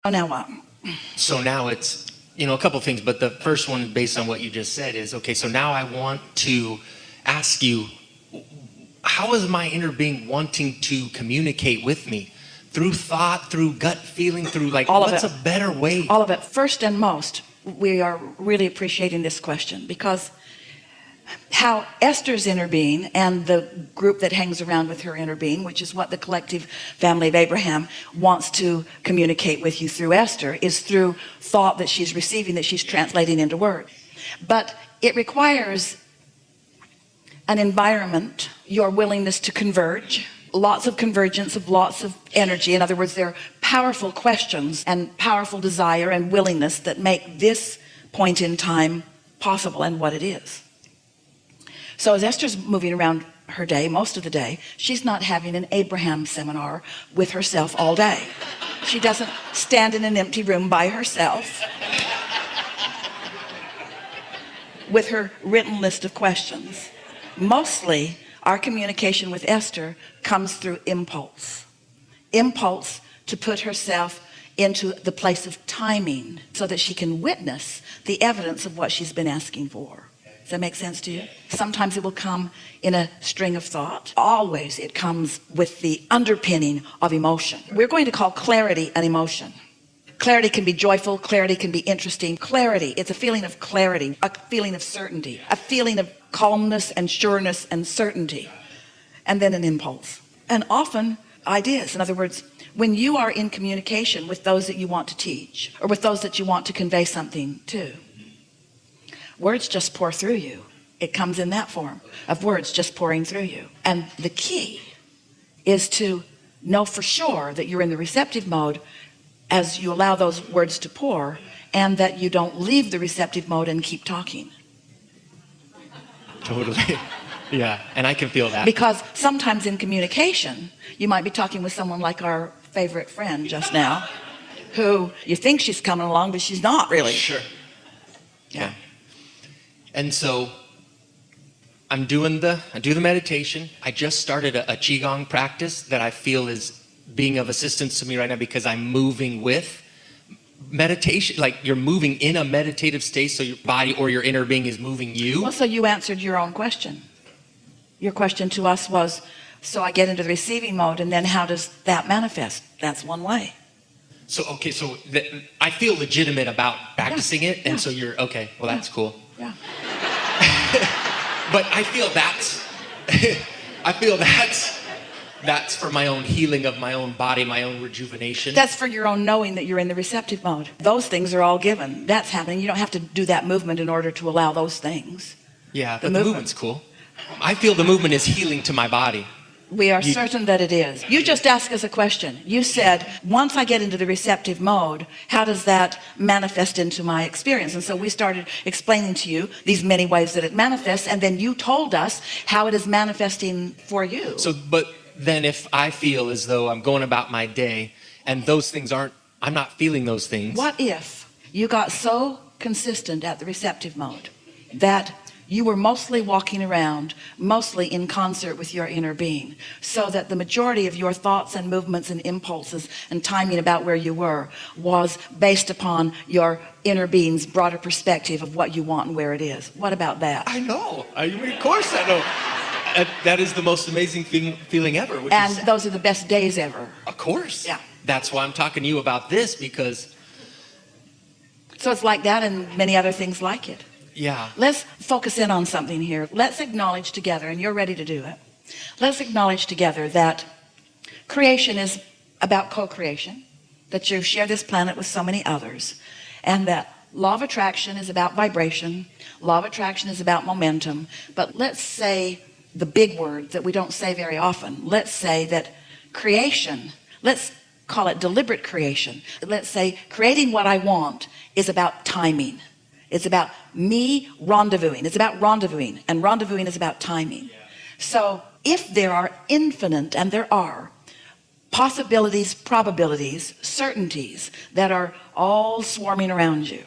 Oh, now what? So now it's, a couple of things, but the first one based on what you just said is, okay, so now I want to ask you, how is my inner being wanting to communicate with me? Through thought, through gut feeling, through what's a better way? All of it. First and most, we are really appreciating this question, because how Esther's inner being and the group that hangs around with her inner being, which is what the collective family of Abraham wants to communicate with you through Esther, is through thought that she's receiving, that she's translating into word. But it requires an environment, your willingness to converge, lots of convergence of lots of energy. In other words, there are powerful questions and powerful desire and willingness that make this point in time possible and what it is. So as Esther's moving around her day, most of the day, she's not having an Abraham seminar with herself all day. She doesn't stand in an empty room by herself with her written list of questions. Mostly our communication with Esther comes through impulse to put herself into the place of timing so that she can witness the evidence of what she's been asking for. Does that make sense to you? Sometimes it will come in a string of thought. Always it comes with the underpinning of emotion. We're going to call clarity an emotion. Clarity can be joyful, clarity can be interesting. Clarity, it's a feeling of clarity, a feeling of certainty, a feeling of calmness and sureness and certainty, and then an impulse. And often ideas. In other words, when you are in communication with those that you want to teach, or with those that you want to convey something to, words just pour through you. It comes in that form of words just pouring through you. And the key is to know for sure that you're in the receptive mode as you allow those words to pour, and that you don't leave the receptive mode and keep talking. Totally. Yeah, and I can feel that. Because sometimes in communication, you might be talking with someone like our favorite friend just now, who you think she's coming along, but she's not really. Sure. Yeah. And so I do the meditation. I just started a Qigong practice that I feel is being of assistance to me right now, because I'm moving with meditation. Like you're moving in a meditative state, so your body or your inner being is moving you. Well, so you answered your own question. Your question to us was, so I get into the receiving mode, and then how does that manifest? That's one way. So, okay, so I feel legitimate about practicing it, and so you're, okay, well, that's cool. Yeah. But I feel that's for my own healing of my own body, my own rejuvenation. That's for your own knowing that you're in the receptive mode. Those things are all given. That's happening. You don't have to do that movement in order to allow those things. Yeah, but the movement's cool. I feel the movement is healing to my body. We are certain that it is. You just asked us a question. You said, once I get into the receptive mode, how does that manifest into my experience? And so we started explaining to you these many ways that it manifests, and then you told us how it is manifesting for you. So, but then if I feel as though I'm going about my day and those things I'm not feeling those things. What if you got so consistent at the receptive mode that you were mostly walking around, mostly in concert with your inner being, so that the majority of your thoughts and movements and impulses and timing about where you were was based upon your inner being's broader perspective of what you want and where it is? What about that? I know. Of course I know. That is the most amazing feeling ever. Those are the best days ever. Of course. Yeah. That's why I'm talking to you about this, because... So it's like that and many other things like it. Yeah. Let's focus in on something here. Let's acknowledge together, and you're ready to do it. Let's acknowledge together that creation is about co-creation, that you share this planet with so many others, and that law of attraction is about vibration, law of attraction is about momentum. But let's say the big word that we don't say very often. Let's say that creation, let's call it deliberate creation. Let's say creating what I want is about timing. It's about me rendezvousing. It's about rendezvousing, and rendezvousing is about timing. So if there are infinite, and there are, possibilities, probabilities, certainties that are all swarming around you,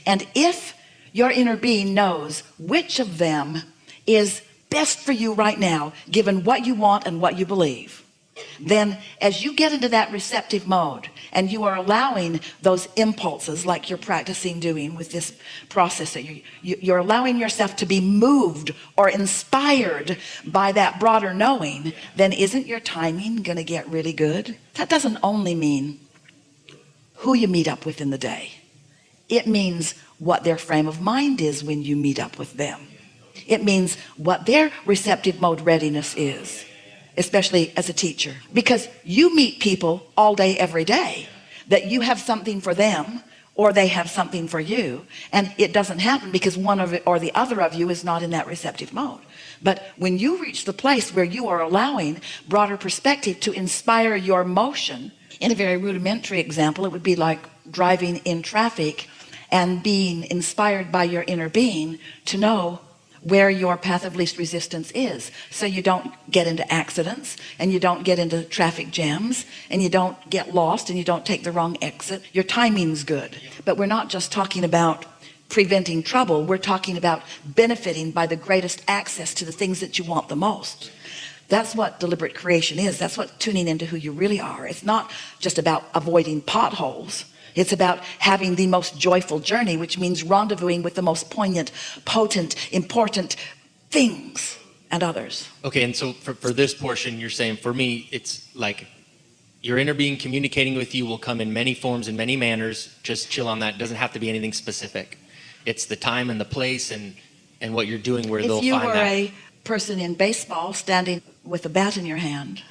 and if your inner being knows which of them is best for you right now, given what you want and what you believe, then as you get into that receptive mode and you are allowing those impulses, like you're practicing doing with this process, that you're allowing yourself to be moved or inspired by that broader knowing, then isn't your timing going to get really good? That doesn't only mean who you meet up with in the day. It means what their frame of mind is when you meet up with them. It means what their receptive mode readiness is, especially as a teacher, because you meet people all day, every day, that you have something for them or they have something for you, and it doesn't happen because one of it or the other of you is not in that receptive mode. But when you reach the place where you are allowing broader perspective to inspire your motion, in a very rudimentary example, it would be like driving in traffic and being inspired by your inner being to know where your path of least resistance is, so you don't get into accidents and you don't get into traffic jams and you don't get lost and you don't take the wrong exit. Your timing's good. But we're not just talking about preventing trouble, we're talking about benefiting by the greatest access to the things that you want the most. That's what deliberate creation is. That's what tuning into who you really are. It's not just about avoiding potholes. It's about having the most joyful journey, which means rendezvousing with the most poignant, potent, important things and others. Okay, and so for this portion, you're saying, for me, it's like your inner being communicating with you will come in many forms and many manners. Just chill on that. It doesn't have to be anything specific. It's the time and the place and what you're doing where they'll find that. If you were a person in baseball standing with a bat in your hand,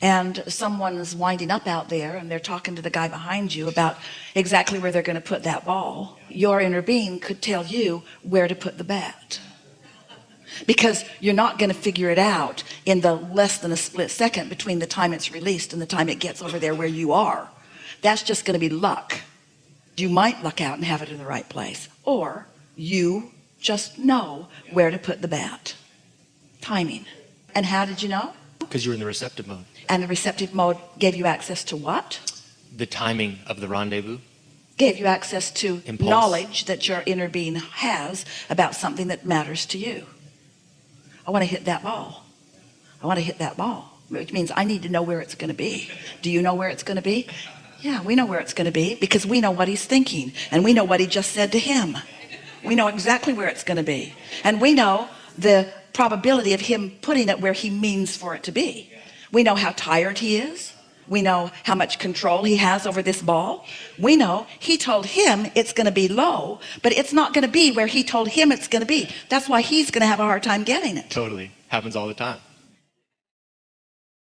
and someone is winding up out there and they're talking to the guy behind you about exactly where they're going to put that ball, your inner being could tell you where to put the bat, because you're not going to figure it out in the less than a split second between the time it's released and the time it gets over there where you are. That's just going to be luck. You might luck out and have it in the right place, or you just know where to put the bat. Timing. And how did you know? Because you're in the receptive mode. And the receptive mode gave you access to what? The timing of the rendezvous. Gave you access to impulse. Knowledge that your inner being has about something that matters to you. I want to hit that ball. I want to hit that ball, which means I need to know where it's going to be. Do you know where it's going to be? Yeah, we know where it's going to be because we know what he's thinking, and we know what he just said to him. We know exactly where it's going to be, and we know the probability of him putting it where he means for it to be. We know how tired he is. We know how much control he has over this ball. We know he told him it's going to be low, but it's not going to be where he told him it's going to be. That's why he's going to have a hard time getting it. Totally. Happens all the time.